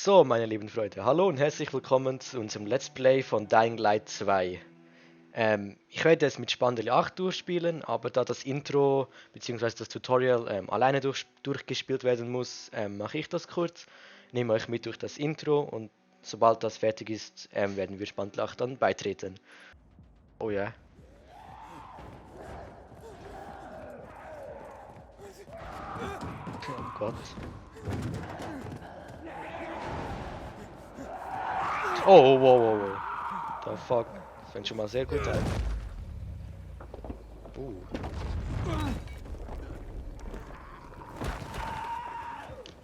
So, meine lieben Freunde, hallo und herzlich willkommen zu unserem Let's Play von Dying Light 2. Ich werde es mit Spandel 8 durchspielen, aber da das Intro bzw. das Tutorial alleine durchgespielt werden muss, mache ich das kurz, nehme euch mit durch das Intro und sobald das fertig ist, werden wir Spandel 8 dann beitreten. Oh ja. Oh Gott. Oh, wow, wow, wow. The fuck. Das fängt schon mal sehr gut an.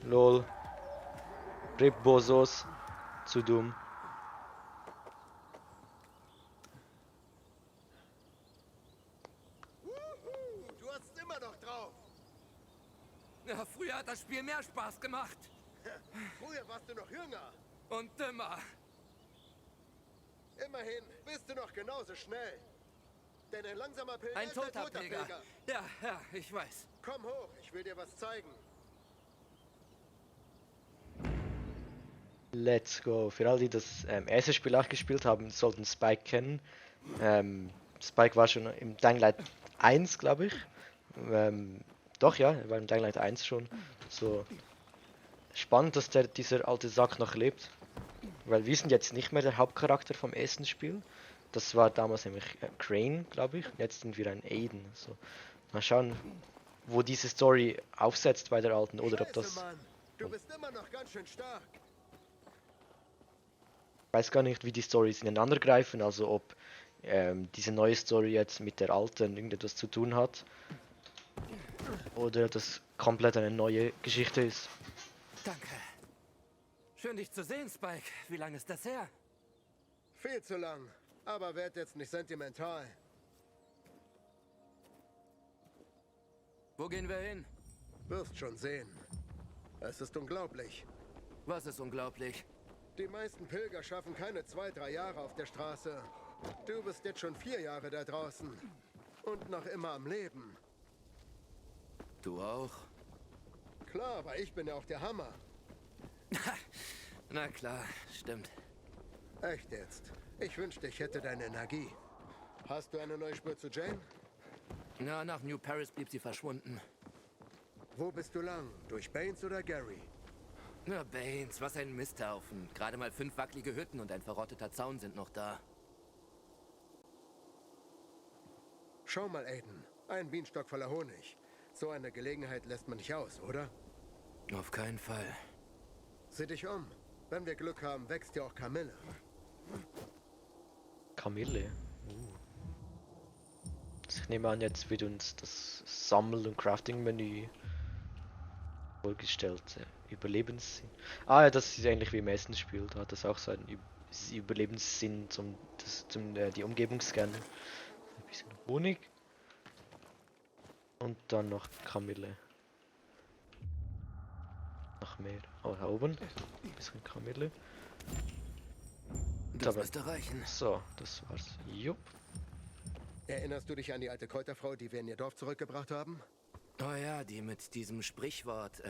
Lol. Rip Bozos. Zu dumm. Du hast immer noch drauf. Ja, früher hat das Spiel mehr Spaß gemacht. Früher warst du noch jünger. Und dümmer. Immerhin bist du noch genauso schnell. Denn ein langsamer Pilger Ein ist ein toter Pilger. Ja, ich weiß. Komm hoch, ich will dir was zeigen. Let's go. Für alle, die das erste Spiel auch gespielt haben, sollten Spike kennen. Spike war schon im Dying Light 1, glaube ich. Doch, ja, er war im Dying Light 1 schon. So spannend, dass dieser alte Sack noch lebt. Weil wir sind jetzt nicht mehr der Hauptcharakter vom ersten Spiel. Das war damals nämlich Crane, glaube ich. Jetzt sind wir ein Aiden. So. Mal schauen, wo diese Story aufsetzt bei der alten oder ob Scheiße, das. Mann. Du bist immer noch ganz schön stark. Ich weiß gar nicht, wie die Stories ineinander greifen, also ob diese neue Story jetzt mit der alten irgendetwas zu tun hat oder das komplett eine neue Geschichte ist. Danke. Schön, dich zu sehen, Spike. Wie lange ist das her? Viel zu lang. Aber werd jetzt nicht sentimental. Wo gehen wir hin? Wirst schon sehen. Es ist unglaublich. Was ist unglaublich? Die meisten Pilger schaffen keine 2-3 Jahre auf der Straße. Du bist jetzt schon 4 Jahre da draußen. Und noch immer am Leben. Du auch? Klar, aber ich bin ja auch der Hammer. Na klar, stimmt. Echt jetzt. Ich wünschte, ich hätte deine Energie. Hast du eine neue Spur zu Jane? Na, nach New Paris blieb sie verschwunden. Wo bist du lang? Durch Baines oder Gary? Na, Baines, was ein Misthaufen. Gerade mal 5 wackelige Hütten und ein verrotteter Zaun sind noch da. Schau mal, Aiden. Ein Bienenstock voller Honig. So eine Gelegenheit lässt man nicht aus, oder? Auf keinen Fall. Sieh dich um. Wenn wir Glück haben, wächst ja auch Kamille. Kamille. Ich nehme an, jetzt wird uns das Sammel- und Crafting-Menü vorgestellt. Überlebenssinn. Ah ja, das ist ähnlich wie im ersten Spiel. Da hat das auch so einen Überlebenssinn die Umgebung scannen. Ein bisschen Honig. Und dann noch Kamille. Noch mehr. Oh, da oben. Ein bisschen Kamille. Das Aber- müsste reichen. So, das war's. Jupp. Erinnerst du dich an die alte Kräuterfrau, die wir in ihr Dorf zurückgebracht haben? Oh ja, die mit diesem Sprichwort,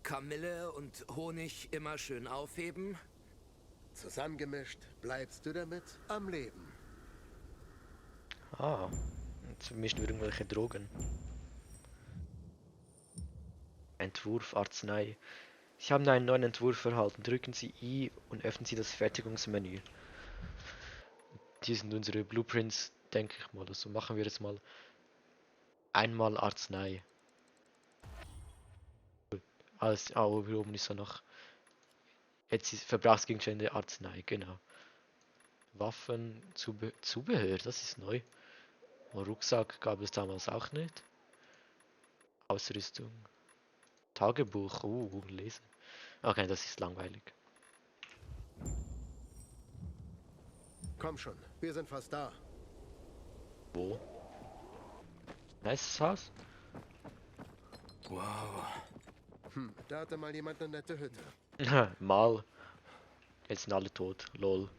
Kamille und Honig immer schön aufheben. Zusammengemischt bleibst du damit am Leben. Ah. Jetzt mischen wir irgendwelche Drogen. Entwurf Arznei. Sie haben einen neuen Entwurf erhalten. Drücken Sie I und öffnen Sie das Fertigungsmenü. Hier sind unsere Blueprints, denke ich mal. Also machen wir jetzt mal einmal Arznei. Alles, oben ist ja noch. Jetzt ist Verbrauchsgegenstände Arznei, genau. Waffen, Zubehör, das ist neu. Rucksack gab es damals auch nicht. Ausrüstung. Tagebuch, lesen. Okay, das ist langweilig. Komm schon, wir sind fast da. Wo? Nice Haus? Wow. Da hatte mal jemand eine nette Hütte. Mal. Jetzt sind alle tot. Lol.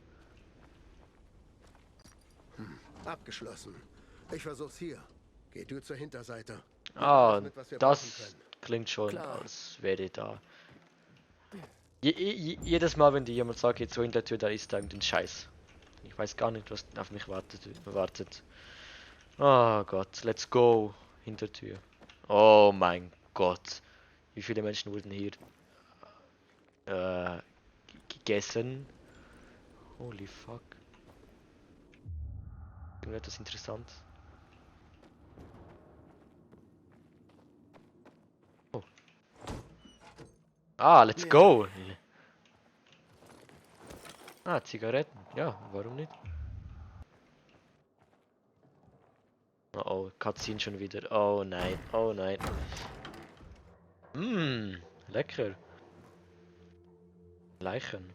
Abgeschlossen. Ich versuch's hier. Geh du zur Hinterseite. Nimm Ah, alles mit, was wir brauchen das können. klingt schon, Klar. als wäre da Jedes Mal, wenn dir jemand sagt, jetzt so in der Tür, da ist da irgendein Scheiß. Ich weiß gar nicht, was auf mich wartet. Oh Gott, let's go. Hintertür. Oh mein Gott. Wie viele Menschen wurden hier äh, gegessen? Holy fuck. Irgendetwas interessant. Oh. Ah, let's Ja. go. Ah, Zigaretten. Ja, warum nicht? Oh, oh, Cutscene schon wieder. Oh nein, oh nein. Mmm, lecker. Leichen.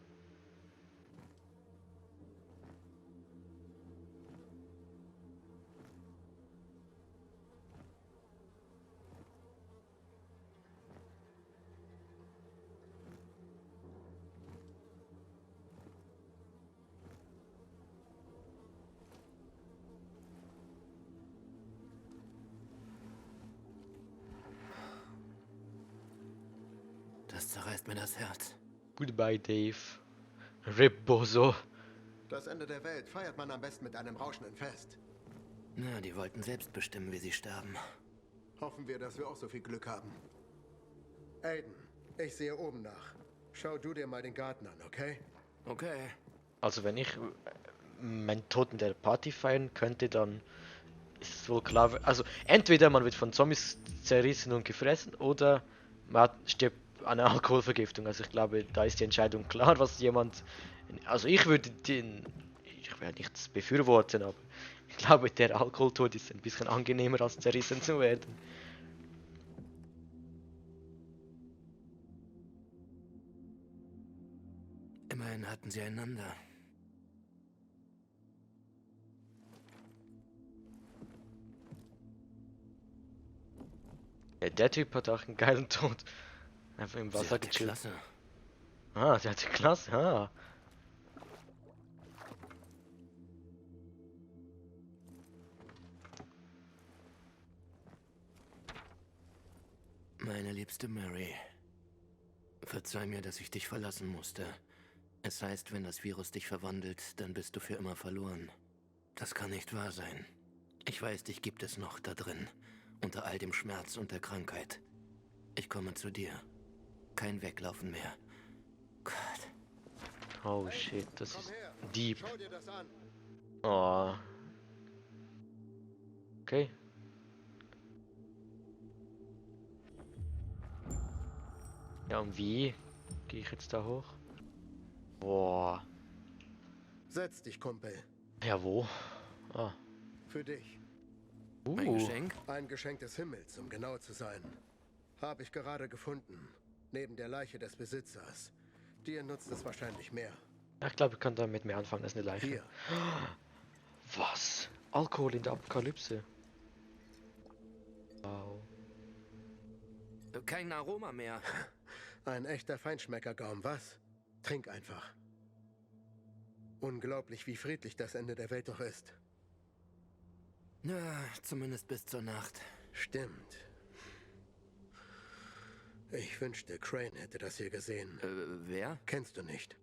Das zerreißt mir das Herz. Goodbye, Dave. Rip Bozo. Das Ende der Welt feiert man am besten mit einem rauschenden Fest. Na, die wollten selbst bestimmen, wie sie sterben. Hoffen wir, dass wir auch so viel Glück haben. Aiden, ich sehe oben nach. Schau du dir mal den Garten an, okay? Okay. Also wenn ich meinen Tod in der Party feiern könnte, dann ist es wohl klar. Also entweder man wird von Zombies zerrissen und gefressen oder stirbt an einer Alkoholvergiftung. Also ich glaube, da ist die Entscheidung klar, was jemand. Also ich würde den. Ich werde nichts befürworten, aber ich glaube, der Alkoholtod ist ein bisschen angenehmer als zerrissen zu werden. Immerhin hatten sie einander. Ja, der Typ hat auch einen geilen Tod. Einfach im Sie Wasser hatte gechillt. Klasse. Ah, der hatte Klasse, ah. Meine liebste Mary. Verzeih mir, dass ich dich verlassen musste. Es heißt, wenn das Virus dich verwandelt, dann bist du für immer verloren. Das kann nicht wahr sein. Ich weiß, dich gibt es noch da drin. Unter all dem Schmerz und der Krankheit. Ich komme zu dir. Kein Weglaufen mehr. Gott. Oh shit, das Komm ist her. deep. Schau dir das an. Oh. Okay. Ja, und wie gehe ich jetzt da hoch? Boah. Setz dich, Kumpel. Ja, wo? Ah. Für dich. Mein Geschenk? Ein Geschenk des Himmels, um genau zu sein. Habe ich gerade gefunden. Neben der Leiche des Besitzers. Dir nutzt es wahrscheinlich mehr. Ja, ich glaube, ich kann damit mehr anfangen als eine Leiche. Hier. Was? Alkohol in der Apokalypse. Wow. Kein Aroma mehr. Ein echter Feinschmeckergaum, was? Trink einfach. Unglaublich, wie friedlich das Ende der Welt doch ist. Na, zumindest bis zur Nacht. Stimmt. Ich wünschte, Crane hätte das hier gesehen. Wer? Kennst du nicht?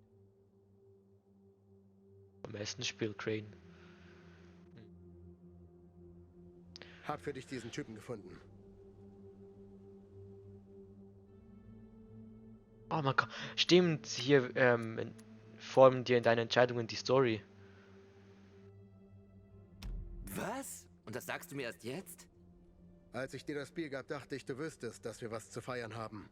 Am besten spielt Crane. Hab für dich diesen Typen gefunden. Oh, man kann. Stimmt, hier formen dir in deinen Entscheidungen die Story. Was? Und das sagst du mir erst jetzt? Als ich dir das Bier gab, dachte ich, du wüsstest, dass wir was zu feiern haben.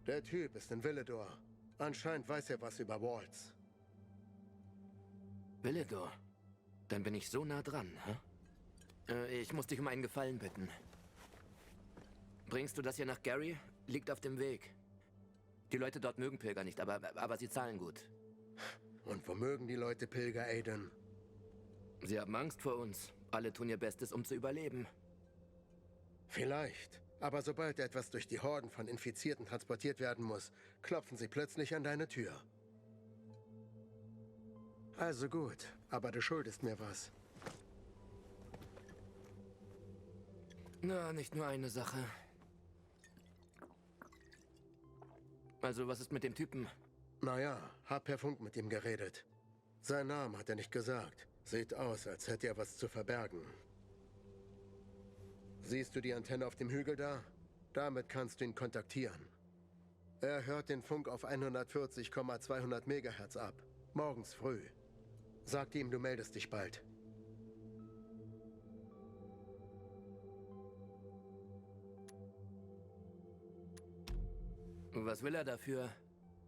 Der Typ ist in Villedor. Anscheinend weiß er was über Waltz. Villedor. Dann bin ich so nah dran, hä? Ich muss dich um einen Gefallen bitten. Bringst du das hier nach Gary? Liegt auf dem Weg. Die Leute dort mögen Pilger nicht, aber sie zahlen gut. Und wo mögen die Leute Pilger, Aiden? Sie haben Angst vor uns. Alle tun ihr Bestes, um zu überleben. Vielleicht. Aber sobald etwas durch die Horden von Infizierten transportiert werden muss, klopfen sie plötzlich an deine Tür. Also gut, aber du schuldest mir was. Na, nicht nur eine Sache. Also, was ist mit dem Typen? Naja, hab per Funk mit ihm geredet. Sein Name hat er nicht gesagt. Sieht aus, als hätte er was zu verbergen. Siehst du die Antenne auf dem Hügel da? Damit kannst du ihn kontaktieren. Er hört den Funk auf 140,200 Megahertz ab. Morgens früh. Sag ihm, du meldest dich bald. Was will er dafür?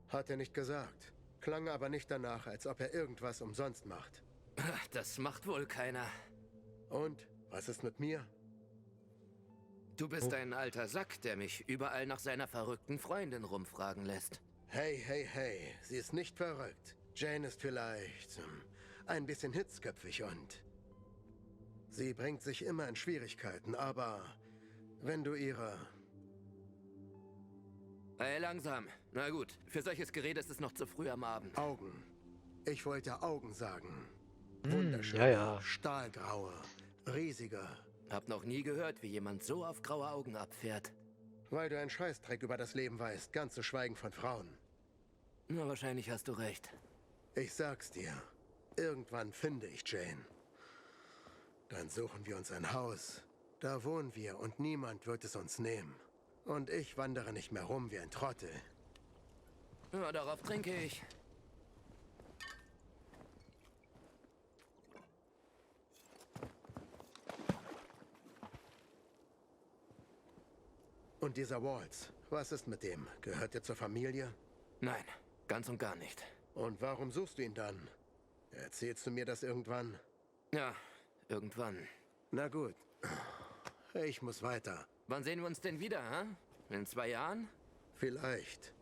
Hat er nicht gesagt. Klang aber nicht danach, als ob er irgendwas umsonst macht. Das macht wohl keiner. Und? Was ist mit mir? Du bist ein alter Sack, der mich überall nach seiner verrückten Freundin rumfragen lässt. Hey, hey, hey. Sie ist nicht verrückt. Jane ist vielleicht ein bisschen hitzköpfig und... Sie bringt sich immer in Schwierigkeiten, aber wenn du ihre... Hey, langsam. Na gut, für solches Gerede ist es noch zu früh am Abend. Augen. Ich wollte Augen sagen. Hm, Wunderschöne, ja, ja. stahlgraue, riesige. Hab noch nie gehört, wie jemand so auf graue Augen abfährt. Weil du einen Scheißdreck über das Leben weißt, ganz zu schweigen von Frauen. Na, wahrscheinlich hast du recht. Ich sag's dir. Irgendwann finde ich Jane. Dann suchen wir uns ein Haus. Da wohnen wir und niemand wird es uns nehmen. Und ich wandere nicht mehr rum wie ein Trottel. Ja, darauf trinke ich. Und dieser Waltz, was ist mit dem? Gehört er zur Familie? Nein, ganz und gar nicht. Und warum suchst du ihn dann? Erzählst du mir das irgendwann? Ja, irgendwann. Na gut. Ich muss weiter. Wann sehen wir uns denn wieder, hä? In 2 Jahren? Vielleicht.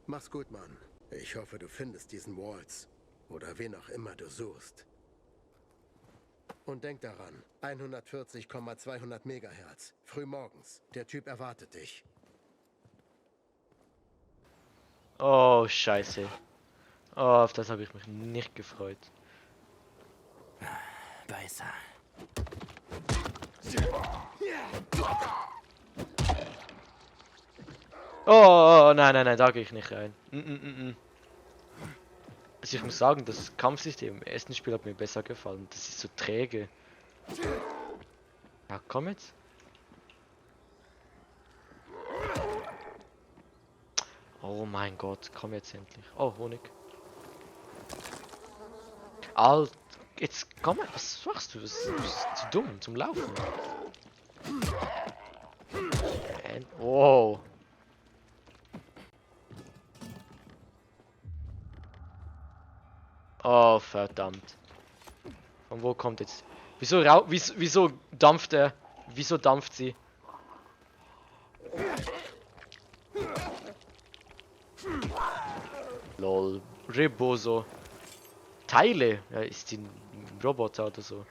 Mach's gut, Mann. Ich hoffe, du findest diesen Waltz. Oder wen auch immer du suchst. Und denk daran, 140,200 Megahertz. Frühmorgens. Der Typ erwartet dich. Oh, scheiße. Oh, auf das habe ich mich nicht gefreut. Beißer. Oh, nein, nein, nein, da gehe ich nicht rein. Also ich muss sagen, das Kampfsystem im ersten Spiel hat mir besser gefallen. Das ist so träge. Ja, komm jetzt. Oh mein Gott, komm jetzt endlich. Oh, Honig. Alt, jetzt komm, was machst du? Das ist zu dumm zum Laufen. Wow. Oh, verdammt. Von wo kommt jetzt? Wieso dampft er? Wieso dampft sie? Lol. Rebozo. Teile? Ja, ist die ein Roboter oder so?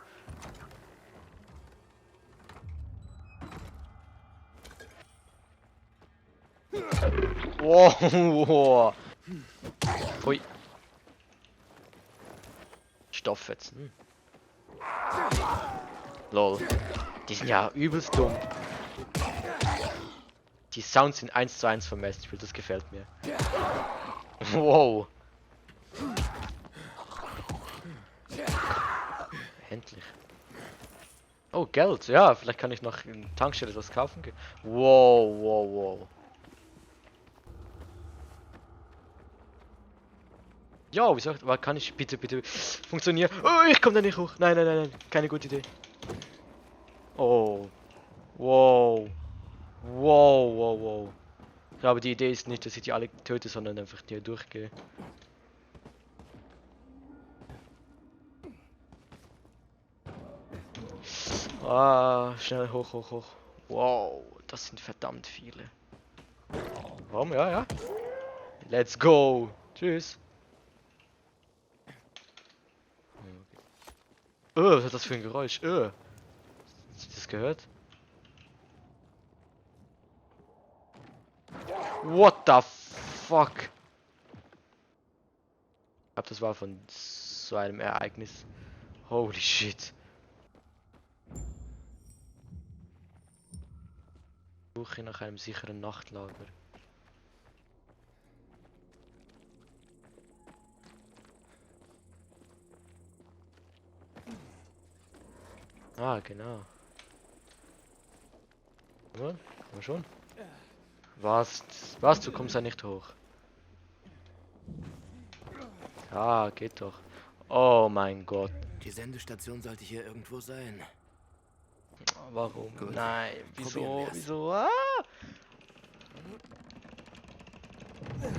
Wow. Hui. Stofffetzen. Lol. Die sind ja übelst dumm. Die Sounds sind 1:1 vom ersten Spiel, das gefällt mir. Wow. Endlich. Oh, Geld. Ja, vielleicht kann ich noch in der Tankstelle was kaufen gehen. Wow, wow, wow. Ja, wieso kann ich bitte funktionieren? Oh, ich komme da nicht hoch. Nein, nein, nein, nein, keine gute Idee. Oh. Wow. Wow, wow, wow. Ja, aber die Idee ist nicht, dass ich die alle töte, sondern einfach hier durchgehe. Ah, schnell hoch, hoch, hoch. Wow, das sind verdammt viele. Warum? Ja, ja. Let's go. Tschüss. Was hat das für ein Geräusch? Hast du das gehört? What the fuck? Ich glaube, das war von so einem Ereignis. Holy shit. Suche nach einem sicheren Nachtlager. Ah, genau. Ja, komm schon. Was? Was? Du kommst ja nicht hoch. Ah, geht doch. Oh mein Gott. Die Sendestation sollte hier irgendwo sein. Warum? Gut. Nein. Probieren Wieso? wir's. Wieso? Ah!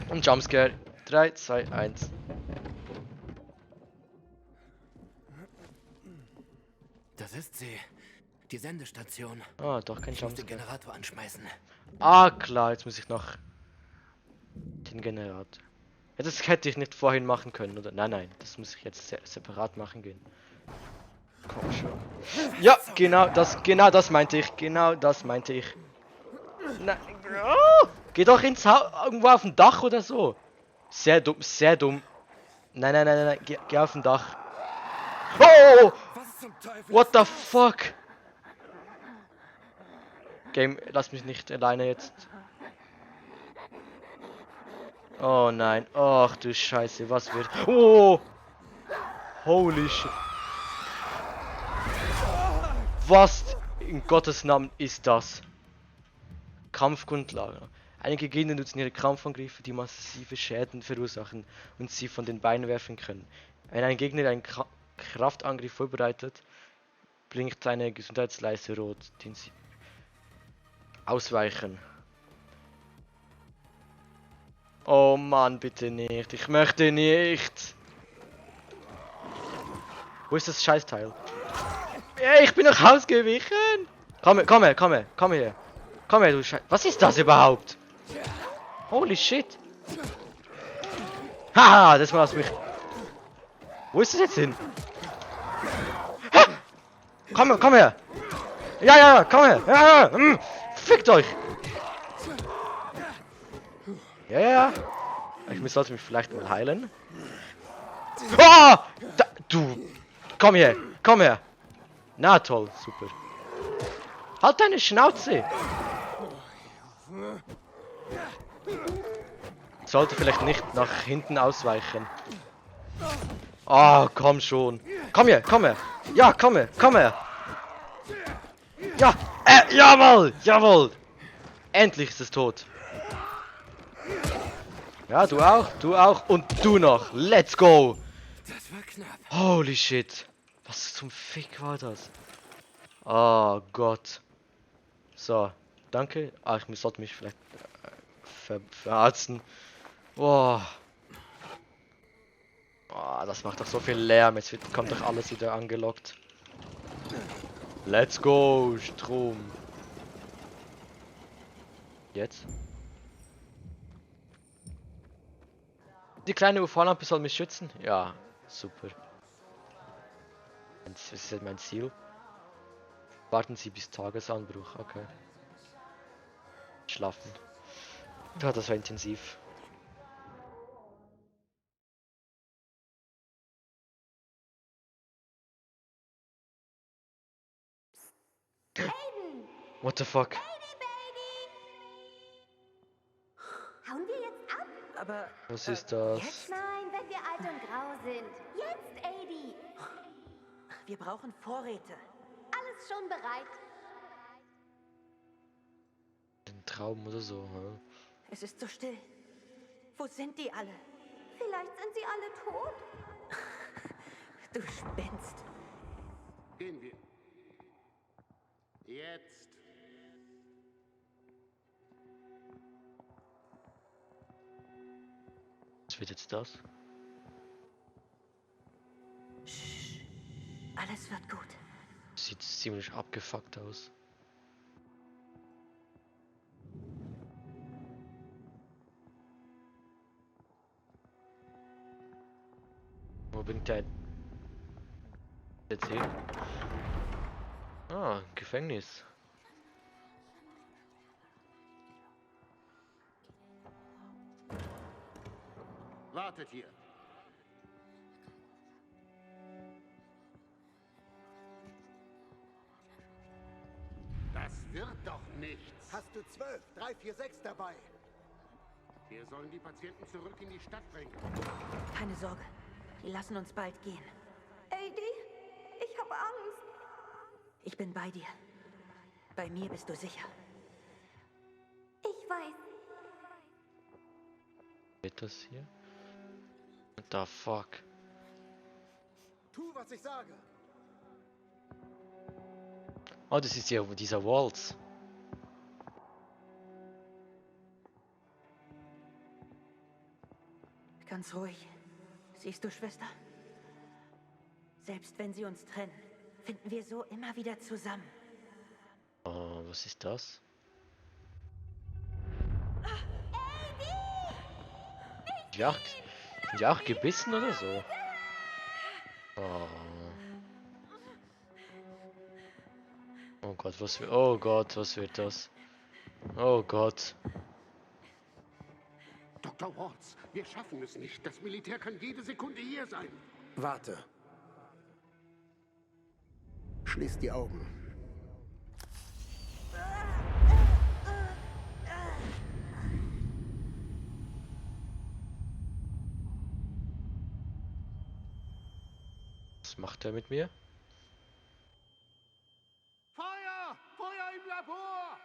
Und Jumpscare. 3, 2, 1. Das ist sie. Die Sendestation. Ah, doch kein Ich muss den Jumpscare. Generator anschmeißen. Ah, klar. Jetzt muss ich noch den Generator. Ja, das hätte ich nicht vorhin machen können, oder? Nein, nein. Das muss ich jetzt separat machen gehen. Komm schon. Ja, genau das meinte ich. Genau das meinte ich. Nein. Oh, geh doch irgendwo auf dem Dach oder so. Sehr dumm, sehr dumm. Nein, nein, nein, nein, nein. Geh auf dem Dach. Oh! Was zum Teufel? What the fuck? Game, lass mich nicht alleine jetzt. Oh nein. Ach du Scheiße, was wird. Oh! Holy shit. Was in Gottes Namen ist das? Kampfgrundlage. Einige Gegner nutzen ihre Kampfangriffe, die massive Schäden verursachen und sie von den Beinen werfen können. Wenn ein Gegner einen Kraftangriff vorbereitet, blinkt seine Gesundheitsleiste rot, den sie ausweichen. Oh Mann, bitte nicht. Ich möchte nicht. Wo ist das Scheißteil? Ja, ich bin noch ausgewichen. Komm her, komm her, komm her, komm her. Komm her, du Scheiß. Was ist das überhaupt? Holy shit. Haha, das war's mich. Wo ist das jetzt hin? Ha! Komm her. Ja, ja, komm her. Ja, ja. Fickt euch. Ja, ja. Ich sollte mich vielleicht mal heilen. Ah! Du. Komm her. Komm her. Na toll, super. Halt deine Schnauze. Sollte vielleicht nicht nach hinten ausweichen. Ah, komm schon. Komm her, komm her. Ja, komm her, komm her. Ja, jawohl, jawohl. Endlich ist es tot. Ja, du auch und du noch. Let's go. Das war knapp. Holy shit. Was zum Fick war das? Oh Gott. So, danke. Ah, ich sollte mich vielleicht verarzten. Boah. Oh, das macht doch so viel Lärm. Jetzt kommt doch alles wieder angelockt. Let's go, Strom. Jetzt? Die kleine UV-Lampe soll mich schützen? Ja, super. Das ist jetzt mein Ziel. Warten Sie bis Tagesanbruch, okay. Schlafen. Ja, das war intensiv. What the fuck? Hauen wir jetzt ab? Aber Was ist das? jetzt? Nein, wenn wir alt und grau sind. Jetzt, Adi. Wir brauchen Vorräte. Alles schon bereit. Ein Traum oder so, hä? Es ist so still. Wo sind die alle? Vielleicht sind sie alle tot. Du spinnst. Gehen wir. Jetzt. Was wird jetzt das? Alles wird gut. Sieht ziemlich abgefuckt aus. Wo bringt der jetzt hin? Ah, Gefängnis. Wartet hier. Das wird doch nichts. Hast du 12, 3, 4, 6 dabei? Wir sollen die Patienten zurück in die Stadt bringen. Keine Sorge. Die lassen uns bald gehen. Adi, ich habe Angst. Ich bin bei dir. Bei mir bist du sicher. Ich weiß. Geht das hier? What the fuck? Tu, was ich sage. Oh, das ist ja dieser Waltz. Ganz ruhig. Siehst du, Schwester? Selbst wenn sie uns trennen, finden wir so immer wieder zusammen. Oh, was ist das? Ja, sind die auch gebissen oder so? Oh. Oh Gott, oh Gott, was wird das? Oh Gott. Dr. Waltz, wir schaffen es nicht. Das Militär kann jede Sekunde hier sein. Warte. Schließ die Augen. Was macht er mit mir? Feuer! Feuer im Labor!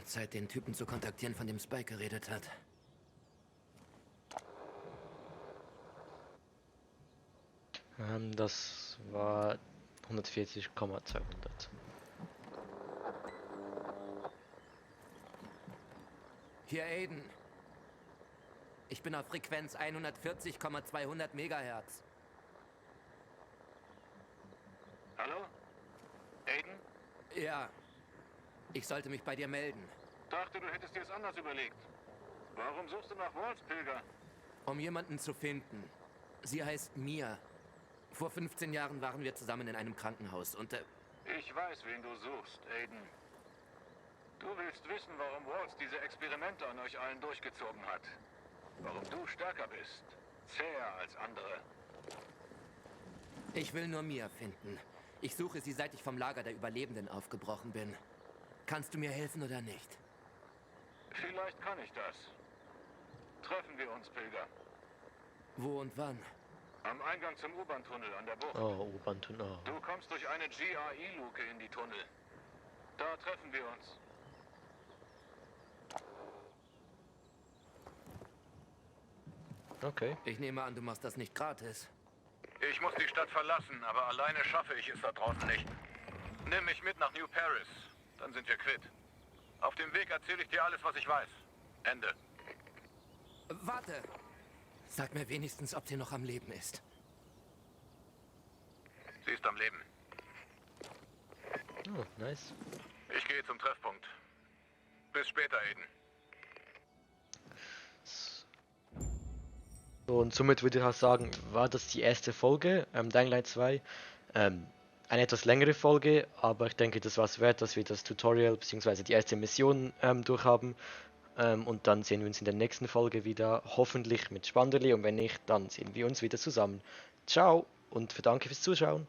Zeit, den Typen zu kontaktieren, von dem Spike geredet hat. Das war 140,200. Hier, Aiden. Ich bin auf Frequenz 140,200 Megahertz. Hallo? Aiden? Ja. Ich sollte mich bei dir melden. Dachte, du hättest dir es anders überlegt. Warum suchst du nach Waltz, Pilger? Um jemanden zu finden. Sie heißt Mia. Vor 15 Jahren waren wir zusammen in einem Krankenhaus und Ich weiß, wen du suchst, Aiden. Du willst wissen, warum Waltz diese Experimente an euch allen durchgezogen hat. Warum du stärker bist. Zäher als andere. ich will nur Mia finden. Ich suche sie, seit ich vom Lager der Überlebenden aufgebrochen bin. Kannst du mir helfen oder nicht? Vielleicht kann ich das. Treffen wir uns, Pilger. Wo und wann? Am Eingang zum U-Bahn-Tunnel an der Bucht. Oh, U-Bahn-Tunnel. Oh. Du kommst durch eine GRE-Luke in die Tunnel. Da treffen wir uns. Okay. Ich nehme an, du machst das nicht gratis. Ich muss die Stadt verlassen, aber alleine schaffe ich es da draußen nicht. Nimm mich mit nach New Paris, dann sind wir quitt. Auf dem Weg erzähle ich dir alles, was ich weiß. Ende. Warte! Sag mir wenigstens, ob sie noch am Leben ist. Sie ist am Leben. Oh, nice. Ich gehe zum Treffpunkt. Bis später, Aiden. So, und somit würde ich auch sagen, war das die erste Folge, Dying Light 2. Eine etwas längere Folge, aber ich denke, das war es wert, dass wir das Tutorial bzw. die erste Mission durchhaben. Und dann sehen wir uns in der nächsten Folge wieder, hoffentlich mit Spanderli, und wenn nicht, dann sehen wir uns wieder zusammen. Ciao und danke fürs Zuschauen.